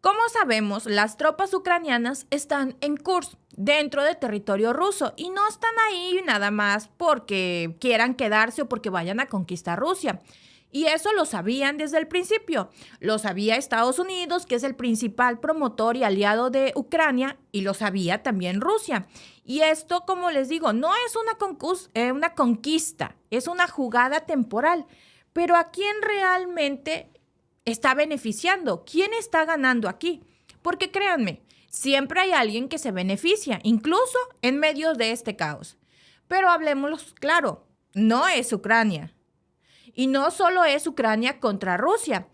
Como sabemos, las tropas ucranianas están en Kursk, dentro del territorio ruso, y no están ahí nada más porque quieran quedarse o porque vayan a conquistar Rusia. Y eso lo sabían desde el principio. Lo sabía Estados Unidos, que es el principal promotor y aliado de Ucrania, y lo sabía también Rusia. Y esto, como les digo, no es una conquista, es una jugada temporal. Pero ¿a quién realmente está beneficiando? ¿Quién está ganando aquí? Porque créanme, siempre hay alguien que se beneficia, incluso en medio de este caos. Pero hablemos claro, no es Ucrania. Y no solo es Ucrania contra Rusia,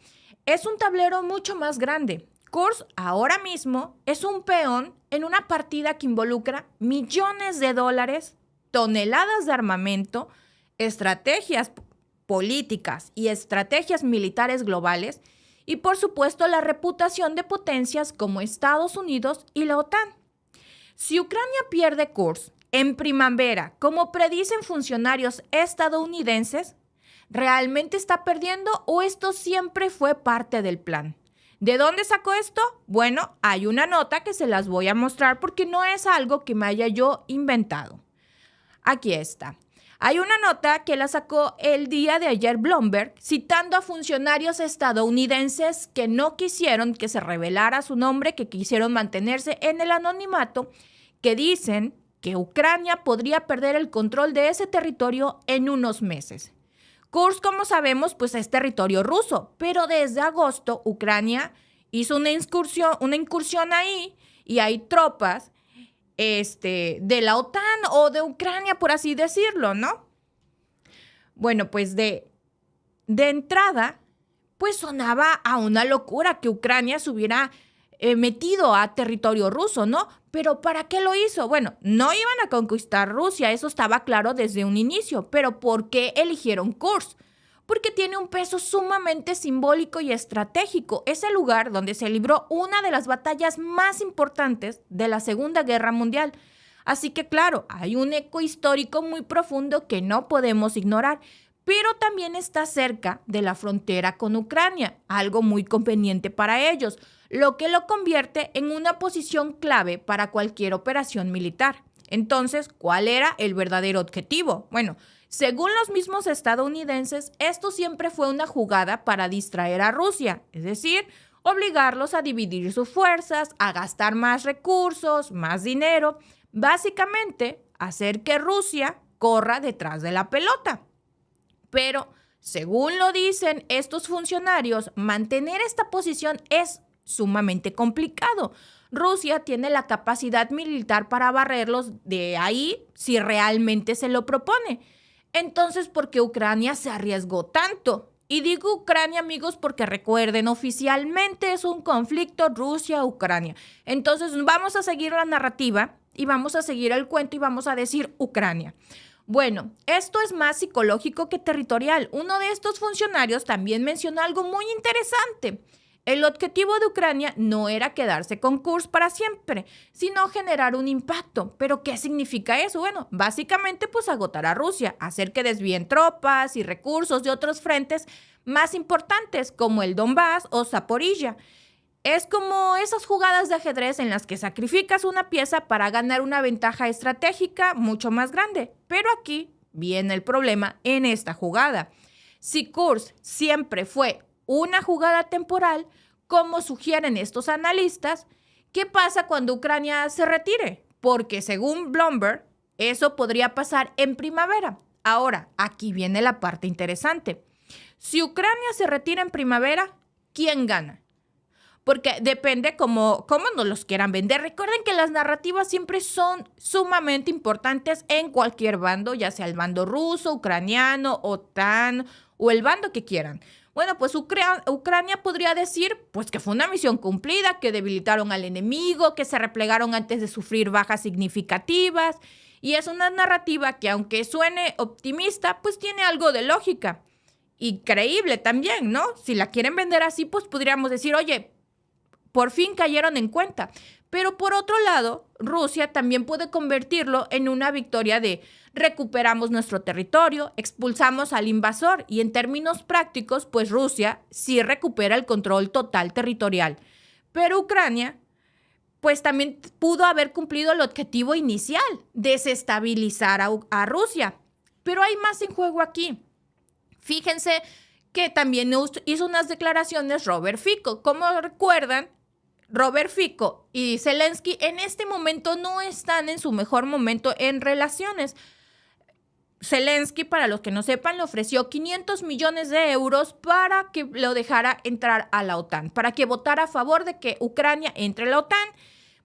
es un tablero mucho más grande. Kursk ahora mismo es un peón en una partida que involucra millones de dólares, toneladas de armamento, estrategias políticas y estrategias militares globales y, por supuesto, la reputación de potencias como Estados Unidos y la OTAN. Si Ucrania pierde Kursk en primavera, como predicen funcionarios estadounidenses, ¿realmente está perdiendo o esto siempre fue parte del plan? ¿De dónde sacó esto? Bueno, hay una nota que se las voy a mostrar porque no es algo que me haya yo inventado. Aquí está. Hay una nota que la sacó el día de ayer Bloomberg, citando a funcionarios estadounidenses que no quisieron que se revelara su nombre, que quisieron mantenerse en el anonimato, que dicen que Ucrania podría perder el control de ese territorio en unos meses. Kursk, como sabemos, pues es territorio ruso, pero desde agosto Ucrania hizo una incursión ahí y hay tropas de la OTAN o de Ucrania, por así decirlo, ¿no? Bueno, pues de entrada, pues sonaba a una locura que Ucrania se hubiera metido a territorio ruso, ¿no? Pero ¿para qué lo hizo? Bueno, no iban a conquistar Rusia, eso estaba claro desde un inicio, pero ¿por qué eligieron Kursk? Porque tiene un peso sumamente simbólico y estratégico. Es el lugar donde se libró una de las batallas más importantes de la Segunda Guerra Mundial. Así que claro, hay un eco histórico muy profundo que no podemos ignorar, pero también está cerca de la frontera con Ucrania, algo muy conveniente para ellos, lo que lo convierte en una posición clave para cualquier operación militar. Entonces, ¿cuál era el verdadero objetivo? Bueno, según los mismos estadounidenses, esto siempre fue una jugada para distraer a Rusia, es decir, obligarlos a dividir sus fuerzas, a gastar más recursos, más dinero, básicamente hacer que Rusia corra detrás de la pelota. Pero, según lo dicen estos funcionarios, mantener esta posición es sumamente complicado. Rusia tiene la capacidad militar para barrerlos de ahí si realmente se lo propone. Entonces, ¿por qué Ucrania se arriesgó tanto? Y digo Ucrania, amigos, porque recuerden, oficialmente es un conflicto Rusia-Ucrania. Entonces, vamos a seguir la narrativa y vamos a seguir el cuento y vamos a decir Ucrania. Bueno, esto es más psicológico que territorial. Uno de estos funcionarios también mencionó algo muy interesante. El objetivo de Ucrania no era quedarse con Kursk para siempre, sino generar un impacto. ¿Pero qué significa eso? Bueno, básicamente pues agotar a Rusia, hacer que desvíen tropas y recursos de otros frentes más importantes como el Donbass o Zaporilla. Es como esas jugadas de ajedrez en las que sacrificas una pieza para ganar una ventaja estratégica mucho más grande. Pero aquí viene el problema en esta jugada. Si Kursk siempre fue una jugada temporal, como sugieren estos analistas, ¿qué pasa cuando Ucrania se retire? Porque según Bloomberg, eso podría pasar en primavera. Ahora, aquí viene la parte interesante. Si Ucrania se retira en primavera, ¿quién gana? Porque depende cómo nos los quieran vender. Recuerden que las narrativas siempre son sumamente importantes en cualquier bando, ya sea el bando ruso, ucraniano, OTAN o el bando que quieran. Bueno, pues Ucrania podría decir pues que fue una misión cumplida, que debilitaron al enemigo, que se replegaron antes de sufrir bajas significativas. Y es una narrativa que, aunque suene optimista, pues tiene algo de lógica. Y creíble también, ¿no? Si la quieren vender así, pues podríamos decir, oye, por fin cayeron en cuenta. Pero por otro lado, Rusia también puede convertirlo en una victoria de recuperamos nuestro territorio, expulsamos al invasor y en términos prácticos, pues Rusia sí recupera el control total territorial. Pero Ucrania, pues también pudo haber cumplido el objetivo inicial, desestabilizar a Rusia. Pero hay más en juego aquí. Fíjense que también hizo unas declaraciones Robert Fico. Como recuerdan, Robert Fico y Zelensky en este momento no están en su mejor momento en relaciones. Zelensky, para los que no sepan, le ofreció 500 millones de euros para que lo dejara entrar a la OTAN, para que votara a favor de que Ucrania entre a la OTAN.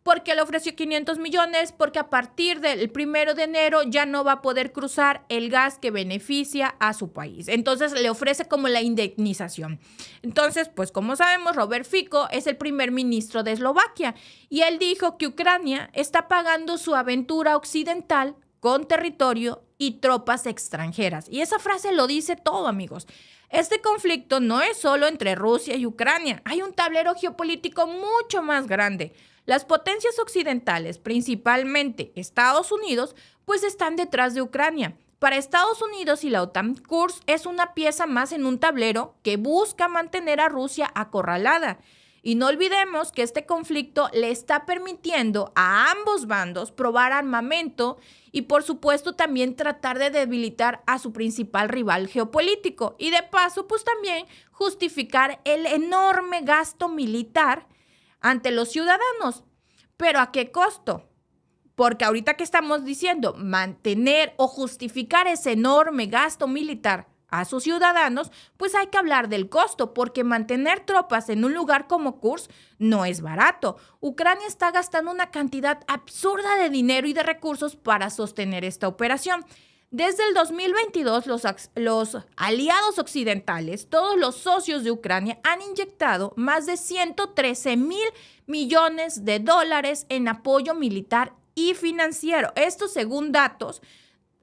Porque le ofreció 500 millones, porque a partir del 1 de enero ya no va a poder cruzar el gas que beneficia a su país. Entonces le ofrece como la indemnización. Entonces, pues como sabemos, Robert Fico es el primer ministro de Eslovaquia y él dijo que Ucrania está pagando su aventura occidental con territorio y tropas extranjeras. Y esa frase lo dice todo, amigos. Este conflicto no es solo entre Rusia y Ucrania. Hay un tablero geopolítico mucho más grande. Las potencias occidentales, principalmente Estados Unidos, pues están detrás de Ucrania. Para Estados Unidos y la OTAN, Kursk es una pieza más en un tablero que busca mantener a Rusia acorralada. Y no olvidemos que este conflicto le está permitiendo a ambos bandos probar armamento y por supuesto también tratar de debilitar a su principal rival geopolítico. Y de paso, pues también justificar el enorme gasto militar ante los ciudadanos. ¿Pero a qué costo? Porque ahorita que estamos diciendo mantener o justificar ese enorme gasto militar a sus ciudadanos, pues hay que hablar del costo, porque mantener tropas en un lugar como Kursk no es barato. Ucrania está gastando una cantidad absurda de dinero y de recursos para sostener esta operación. Desde el 2022, los aliados occidentales, todos los socios de Ucrania, han inyectado más de 113,000 millones de dólares en apoyo militar y financiero. Esto según datos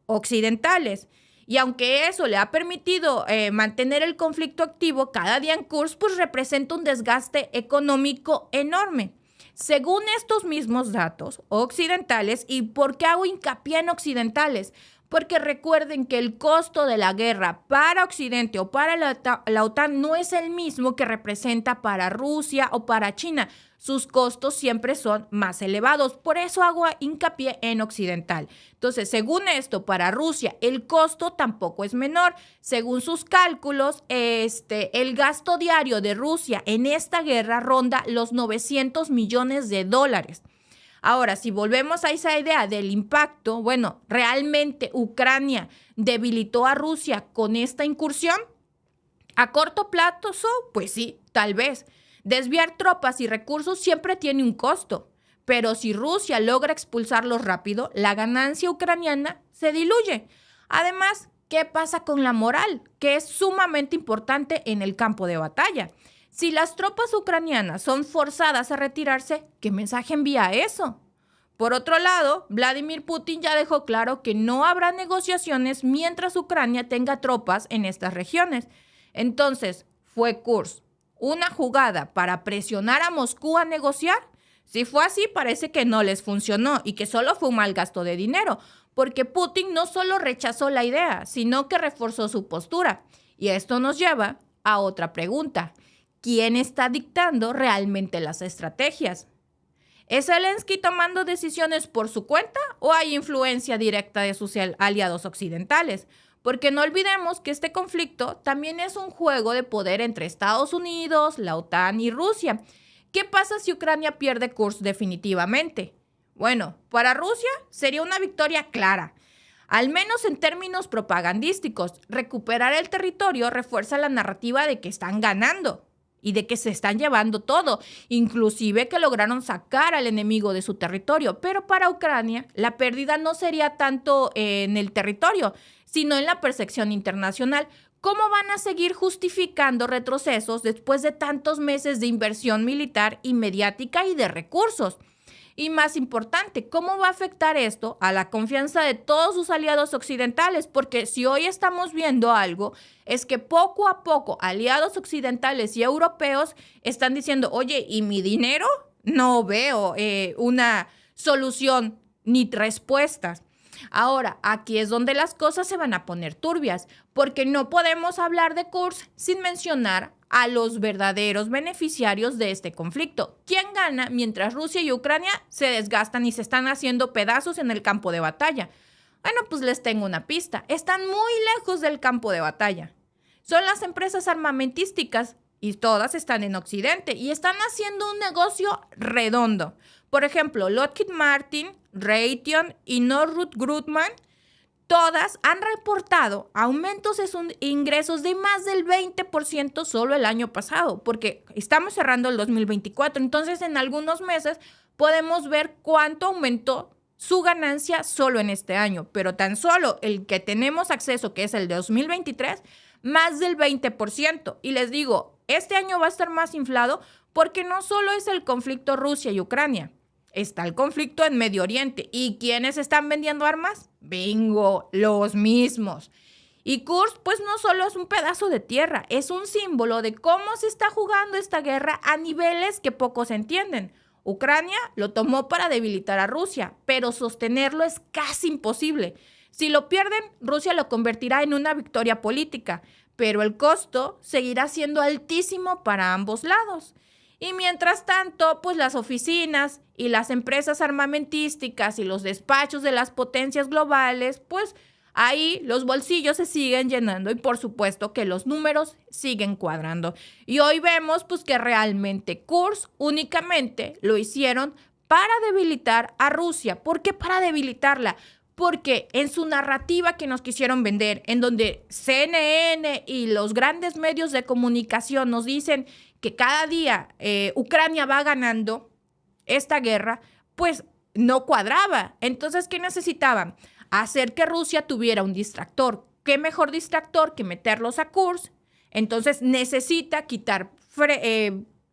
occidentales. Y aunque eso le ha permitido mantener el conflicto activo, cada día en Kursk pues representa un desgaste económico enorme. Según estos mismos datos occidentales, ¿y por qué hago hincapié en occidentales? Porque recuerden que el costo de la guerra para Occidente o para la OTAN no es el mismo que representa para Rusia o para China. Sus costos siempre son más elevados. Por eso hago hincapié en occidental. Entonces, según esto, para Rusia el costo tampoco es menor. Según sus cálculos, el gasto diario de Rusia en esta guerra ronda los 900 millones de dólares. Ahora, si volvemos a esa idea del impacto, bueno, ¿realmente Ucrania debilitó a Rusia con esta incursión? ¿A corto plazo? Pues sí, tal vez. Desviar tropas y recursos siempre tiene un costo, pero si Rusia logra expulsarlos rápido, la ganancia ucraniana se diluye. Además, ¿qué pasa con la moral? Que es sumamente importante en el campo de batalla. Si las tropas ucranianas son forzadas a retirarse, ¿qué mensaje envía eso? Por otro lado, Vladimir Putin ya dejó claro que no habrá negociaciones mientras Ucrania tenga tropas en estas regiones. Entonces, ¿fue Kursk una jugada para presionar a Moscú a negociar? Si fue así, parece que no les funcionó y que solo fue un mal gasto de dinero, porque Putin no solo rechazó la idea, sino que reforzó su postura. Y esto nos lleva a otra pregunta. ¿Quién está dictando realmente las estrategias? ¿Es Zelensky tomando decisiones por su cuenta o hay influencia directa de sus aliados occidentales? Porque no olvidemos que este conflicto también es un juego de poder entre Estados Unidos, la OTAN y Rusia. ¿Qué pasa si Ucrania pierde Kursk definitivamente? Bueno, para Rusia sería una victoria clara. Al menos en términos propagandísticos, recuperar el territorio refuerza la narrativa de que están ganando y de que se están llevando todo, inclusive que lograron sacar al enemigo de su territorio. Pero para Ucrania, la pérdida no sería tanto en el territorio, sino en la percepción internacional. ¿Cómo van a seguir justificando retrocesos después de tantos meses de inversión militar y mediática y de recursos? Y más importante, ¿cómo va a afectar esto a la confianza de todos sus aliados occidentales? Porque si hoy estamos viendo algo, es que poco a poco aliados occidentales y europeos están diciendo, oye, ¿y mi dinero? No veo una solución ni respuestas. Ahora, aquí es donde las cosas se van a poner turbias, porque no podemos hablar de Kursk sin mencionar a los verdaderos beneficiarios de este conflicto. ¿Quién gana mientras Rusia y Ucrania se desgastan y se están haciendo pedazos en el campo de batalla? Bueno, pues les tengo una pista. Están muy lejos del campo de batalla. Son las empresas armamentísticas y todas están en Occidente y están haciendo un negocio redondo. Por ejemplo, Lockheed Martin, Raytheon y Northrop Grumman, todas han reportado aumentos en sus ingresos de más del 20% solo el año pasado, porque estamos cerrando el 2024. Entonces, en algunos meses podemos ver cuánto aumentó su ganancia solo en este año, pero tan solo el que tenemos acceso, que es el de 2023, más del 20%. Y les digo, este año va a estar más inflado porque no solo es el conflicto Rusia y Ucrania, está el conflicto en Medio Oriente. ¿Y quiénes están vendiendo armas? Bingo, los mismos. Y Kursk, pues no solo es un pedazo de tierra, es un símbolo de cómo se está jugando esta guerra a niveles que pocos entienden. Ucrania lo tomó para debilitar a Rusia, pero sostenerlo es casi imposible. Si lo pierden, Rusia lo convertirá en una victoria política, pero el costo seguirá siendo altísimo para ambos lados. Y mientras tanto, pues las oficinas y las empresas armamentísticas y los despachos de las potencias globales, pues ahí los bolsillos se siguen llenando y por supuesto que los números siguen cuadrando. Y hoy vemos pues que realmente Kursk únicamente lo hicieron para debilitar a Rusia. ¿Por qué para debilitarla? Porque en su narrativa que nos quisieron vender, en donde CNN y los grandes medios de comunicación nos dicen que cada día Ucrania va ganando esta guerra, pues no cuadraba. Entonces, ¿qué necesitaban? Hacer que Rusia tuviera un distractor. ¿Qué mejor distractor que meterlos a Kursk? Entonces, necesita quitar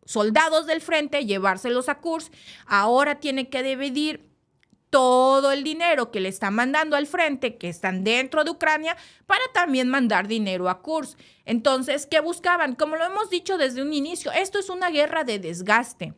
soldados del frente, llevárselos a Kursk. Ahora tiene que dividir todo el dinero que le están mandando al frente, que están dentro de Ucrania, para también mandar dinero a Kursk. Entonces, ¿qué buscaban? Como lo hemos dicho desde un inicio, esto es una guerra de desgaste.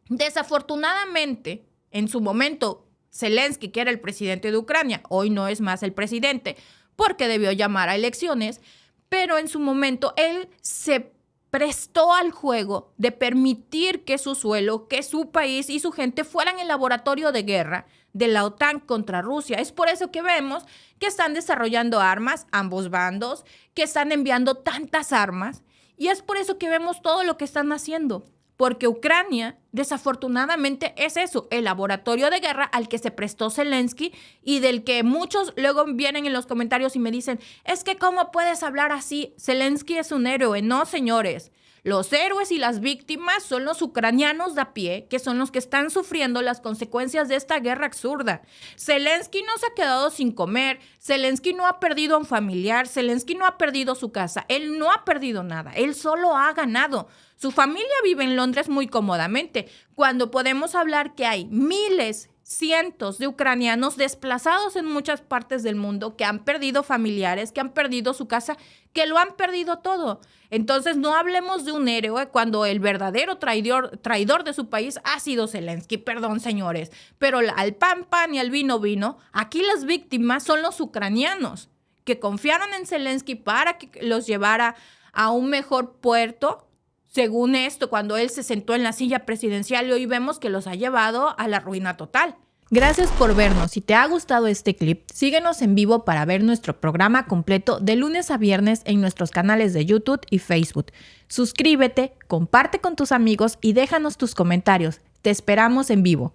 Desafortunadamente, en su momento, Zelensky, que era el presidente de Ucrania, hoy no es más el presidente, porque debió llamar a elecciones, pero en su momento él se prestó al juego de permitir que su suelo, que su país y su gente fueran el laboratorio de guerra de la OTAN contra Rusia. Es por eso que vemos que están desarrollando armas, ambos bandos, que están enviando tantas armas, y es por eso que vemos todo lo que están haciendo. Porque Ucrania, desafortunadamente, es eso, el laboratorio de guerra al que se prestó Zelensky y del que muchos luego vienen en los comentarios y me dicen, es que ¿cómo puedes hablar así? Zelensky es un héroe. No, señores. Los héroes y las víctimas son los ucranianos de a pie, que son los que están sufriendo las consecuencias de esta guerra absurda. Zelensky no se ha quedado sin comer, Zelensky no ha perdido a un familiar, Zelensky no ha perdido su casa, él no ha perdido nada, él solo ha ganado. Su familia vive en Londres muy cómodamente, cuando podemos hablar que hay miles, cientos de ucranianos desplazados en muchas partes del mundo que han perdido familiares, que han perdido su casa, que lo han perdido todo. Entonces no hablemos de un héroe cuando el verdadero traidor de su país ha sido Zelensky. Perdón, señores, pero al pan pan y al vino vino, aquí las víctimas son los ucranianos que confiaron en Zelensky para que los llevara a un mejor puerto. Según esto, cuando él se sentó en la silla presidencial, y hoy vemos que los ha llevado a la ruina total. Gracias por vernos. Si te ha gustado este clip, síguenos en vivo para ver nuestro programa completo de lunes a viernes en nuestros canales de YouTube y Facebook. Suscríbete, comparte con tus amigos y déjanos tus comentarios. Te esperamos en vivo.